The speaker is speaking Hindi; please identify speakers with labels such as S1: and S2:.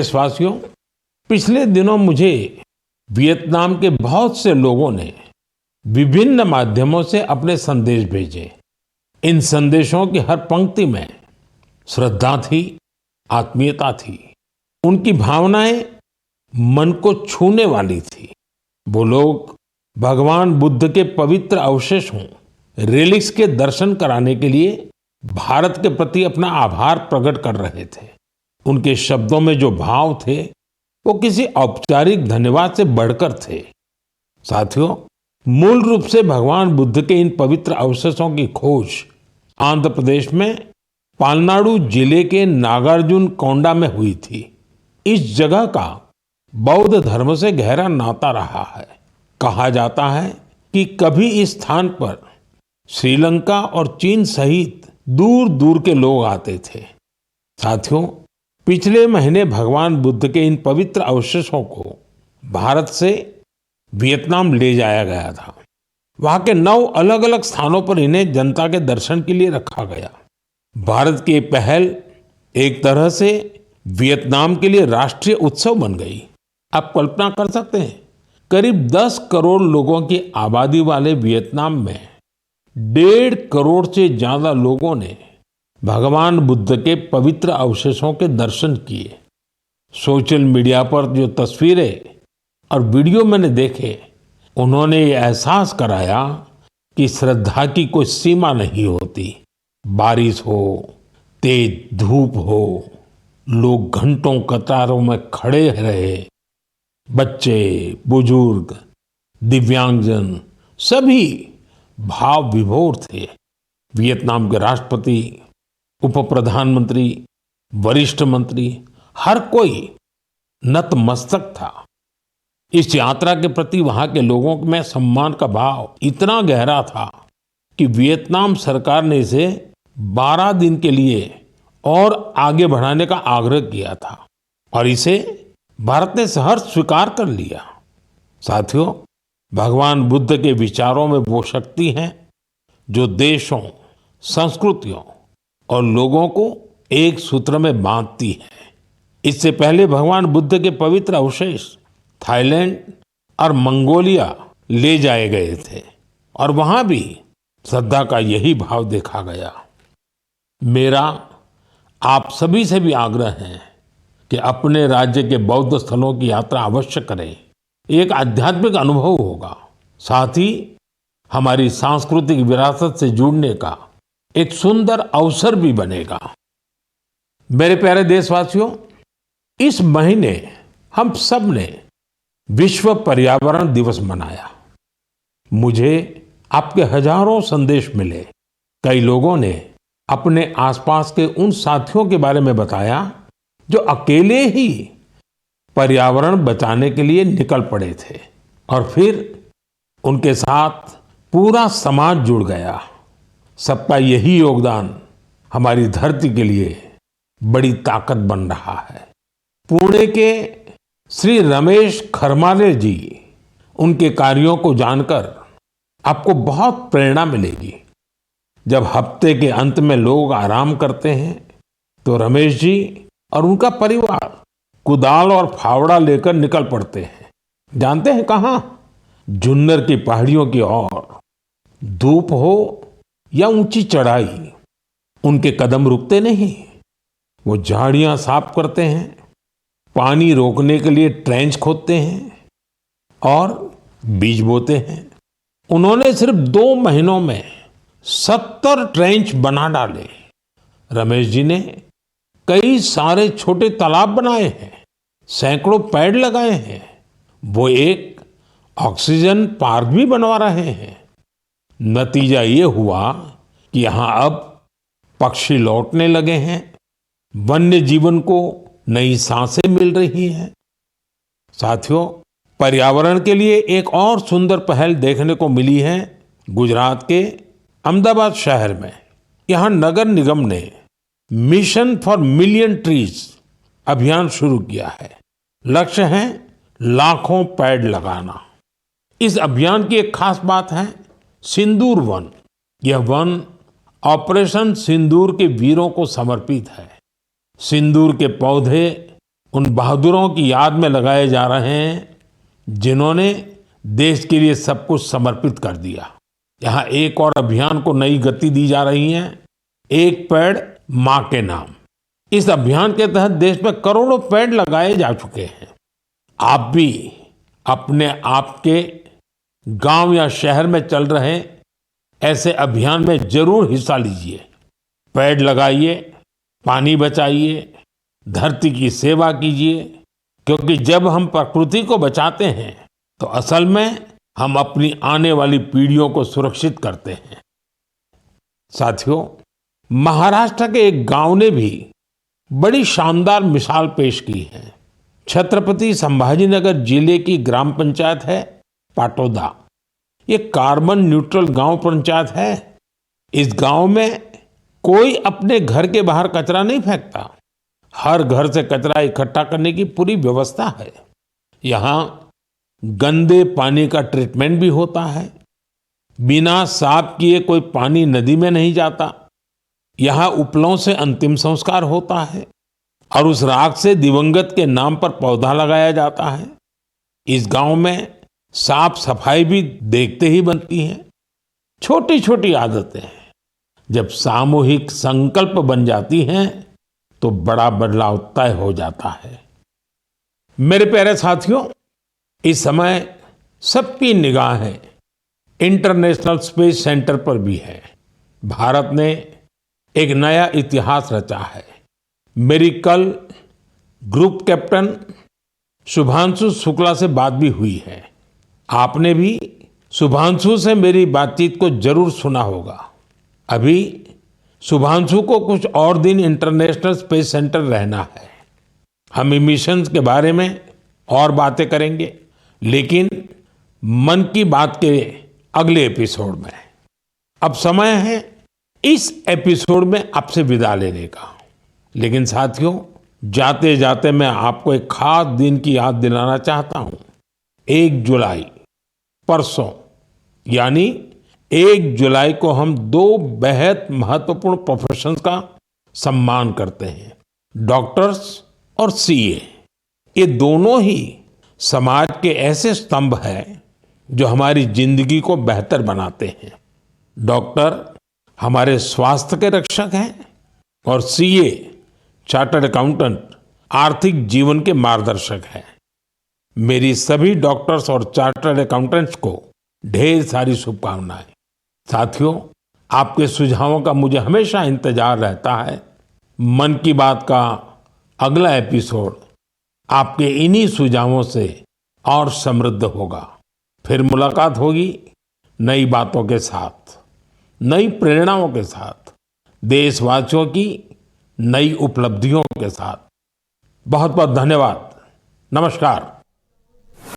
S1: देशवासियों, पिछले दिनों मुझे वियतनाम के बहुत से लोगों ने विभिन्न माध्यमों से अपने संदेश भेजे। इन संदेशों की हर पंक्ति में श्रद्धा थी, आत्मीयता थी। उनकी भावनाएं मन को छूने वाली थी। वो लोग भगवान बुद्ध के पवित्र अवशेषों, रेलिक्स के दर्शन कराने के लिए भारत के प्रति अपना आभार प्रकट कर रहे थे। उनके शब्दों में जो भाव थे वो किसी औपचारिक धन्यवाद से बढ़कर थे। साथियों, मूल रूप से भगवान बुद्ध के इन पवित्र अवशेषों की खोज आंध्र प्रदेश में पालनाडु जिले के नागार्जुन कोंडा में हुई थी। इस जगह का बौद्ध धर्म से गहरा नाता रहा है। कहा जाता है कि कभी इस स्थान पर श्रीलंका और चीन सहित दूर दूर के लोग आते थे। साथियों, पिछले महीने भगवान बुद्ध के इन पवित्र अवशेषों को भारत से वियतनाम ले जाया गया था। वहां के 9 अलग अलग स्थानों पर इन्हें जनता के दर्शन के लिए रखा गया। भारत की पहल एक तरह से वियतनाम के लिए राष्ट्रीय उत्सव बन गई। आप कल्पना कर सकते हैं, करीब 10 करोड़ लोगों की आबादी वाले वियतनाम में 1.5 करोड़ से ज्यादा लोगों ने भगवान बुद्ध के पवित्र अवशेषों के दर्शन किए। सोशल मीडिया पर जो तस्वीरें और वीडियो मैंने देखे, उन्होंने ये एहसास कराया कि श्रद्धा की कोई सीमा नहीं होती। बारिश हो, तेज धूप हो, लोग घंटों कतारों में खड़े रहे। बच्चे, बुजुर्ग, दिव्यांगजन सभी भाव विभोर थे। वियतनाम के राष्ट्रपति, उप प्रधानमंत्री, वरिष्ठ मंत्री, हर कोई नतमस्तक था। इस यात्रा के प्रति वहां के लोगों में सम्मान का भाव इतना गहरा था कि वियतनाम सरकार ने इसे 12 दिन के लिए और आगे बढ़ाने का आग्रह किया था और इसे भारत ने सहर्ष स्वीकार कर लिया। साथियों, भगवान बुद्ध के विचारों में वो शक्ति है जो देशों, संस्कृतियों और लोगों को एक सूत्र में बांधती है। इससे पहले भगवान बुद्ध के पवित्र अवशेष थाईलैंड और मंगोलिया ले जाए गए थे और वहां भी श्रद्धा का यही भाव देखा गया। मेरा आप सभी से भी आग्रह है कि अपने राज्य के बौद्ध स्थलों की यात्रा अवश्य करें। एक आध्यात्मिक अनुभव होगा, साथ ही हमारी सांस्कृतिक विरासत से जुड़ने का एक सुंदर अवसर भी बनेगा। मेरे प्यारे देशवासियों, इस महीने हम सब ने विश्व पर्यावरण दिवस मनाया। मुझे आपके हजारों संदेश मिले। कई लोगों ने अपने आसपास के उन साथियों के बारे में बताया जो अकेले ही पर्यावरण बचाने के लिए निकल पड़े थे और फिर उनके साथ पूरा समाज जुड़ गया। सबका यही योगदान हमारी धरती के लिए बड़ी ताकत बन रहा है। पुणे के श्री रमेश खरमाले जी, उनके कार्यों को जानकर आपको बहुत प्रेरणा मिलेगी। जब हफ्ते के अंत में लोग आराम करते हैं तो रमेश जी और उनका परिवार कुदाल और फावड़ा लेकर निकल पड़ते हैं। जानते हैं कहाँ? जुन्नर की पहाड़ियों की ओर। धूप हो या ऊंची चढ़ाई, उनके कदम रुकते नहीं। वो झाड़ियां साफ करते हैं, पानी रोकने के लिए ट्रेंच खोदते हैं और बीज बोते हैं। उन्होंने सिर्फ 2 महीनों में 70 ट्रेंच बना डाले। रमेश जी ने कई सारे छोटे तालाब बनाए हैं, सैकड़ों पेड़ लगाए हैं। वो एक ऑक्सीजन पार्क भी बनवा रहे हैं। नतीजा ये हुआ कि यहाँ अब पक्षी लौटने लगे हैं, वन्य जीवन को नई सांसें मिल रही हैं। साथियों, पर्यावरण के लिए एक और सुंदर पहल देखने को मिली है गुजरात के अहमदाबाद शहर में। यहाँ नगर निगम ने मिशन फॉर मिलियन ट्रीज अभियान शुरू किया है। लक्ष्य है लाखों पेड़ लगाना। इस अभियान की एक खास बात है सिंदूर वन। यह वन ऑपरेशन सिंदूर के वीरों को समर्पित है। सिंदूर के पौधे उन बहादुरों की याद में लगाए जा रहे हैं जिन्होंने देश के लिए सब कुछ समर्पित कर दिया। यहाँ एक और अभियान को नई गति दी जा रही है, एक पेड़ मां के नाम। इस अभियान के तहत देश में करोड़ों पेड़ लगाए जा चुके हैं। आप भी अपने आप के गांव या शहर में चल रहे ऐसे अभियान में जरूर हिस्सा लीजिए। पेड़ लगाइए, पानी बचाइए, धरती की सेवा कीजिए, क्योंकि जब हम प्रकृति को बचाते हैं तो असल में हम अपनी आने वाली पीढ़ियों को सुरक्षित करते हैं। साथियों, महाराष्ट्र के एक गांव ने भी बड़ी शानदार मिसाल पेश की है। छत्रपति संभाजीनगर जिले की ग्राम पंचायत है पाटोदा। ये कार्बन न्यूट्रल गांव पंचायत है। इस गांव में कोई अपने घर के बाहर कचरा नहीं फेंकता। हर घर से कचरा इकट्ठा करने की पूरी व्यवस्था है। यहाँ गंदे पानी का ट्रीटमेंट भी होता है। बिना साफ किए कोई पानी नदी में नहीं जाता। यहाँ उपलों से अंतिम संस्कार होता है और उस राख से दिवंगत के नाम पर पौधा लगाया जाता है। इस गांव में साफ सफाई भी देखते ही बनती है। छोटी छोटी आदतें जब सामूहिक संकल्प बन जाती हैं तो बड़ा बदलाव तय हो जाता है। मेरे प्यारे साथियों, इस समय सबकी निगाहें इंटरनेशनल स्पेस सेंटर पर भी है। भारत ने एक नया इतिहास रचा है। मेरी कल ग्रुप कैप्टन शुभांशु शुक्ला से बात भी हुई है। आपने भी शुभांशु से मेरी बातचीत को जरूर सुना होगा। अभी शुभांशु को कुछ और दिन इंटरनेशनल स्पेस सेंटर रहना है। हम मिशंस के बारे में और बातें करेंगे, लेकिन मन की बात के अगले एपिसोड में। अब समय है इस एपिसोड में आपसे विदा लेने का। लेकिन साथियों, जाते जाते मैं आपको एक खास दिन की याद दिलाना चाहता हूं। 1 जुलाई, परसों, यानी 1 जुलाई को हम 2 बेहद महत्वपूर्ण प्रोफेशंस का सम्मान करते हैं, डॉक्टर्स और सीए। ये दोनों ही समाज के ऐसे स्तंभ हैं जो हमारी जिंदगी को बेहतर बनाते हैं। डॉक्टर हमारे स्वास्थ्य के रक्षक हैं और सीए, चार्टर्ड अकाउंटेंट, आर्थिक जीवन के मार्गदर्शक हैं। मेरी सभी डॉक्टर्स और चार्टर्ड अकाउंटेंट्स को ढेर सारी शुभकामनाएं। साथियों, आपके सुझावों का मुझे हमेशा इंतजार रहता है। मन की बात का अगला एपिसोड आपके इन्हीं सुझावों से और समृद्ध होगा। फिर मुलाकात होगी नई बातों के साथ, नई प्रेरणाओं के साथ, देशवासियों की नई उपलब्धियों के साथ। बहुत बहुत धन्यवाद। नमस्कार।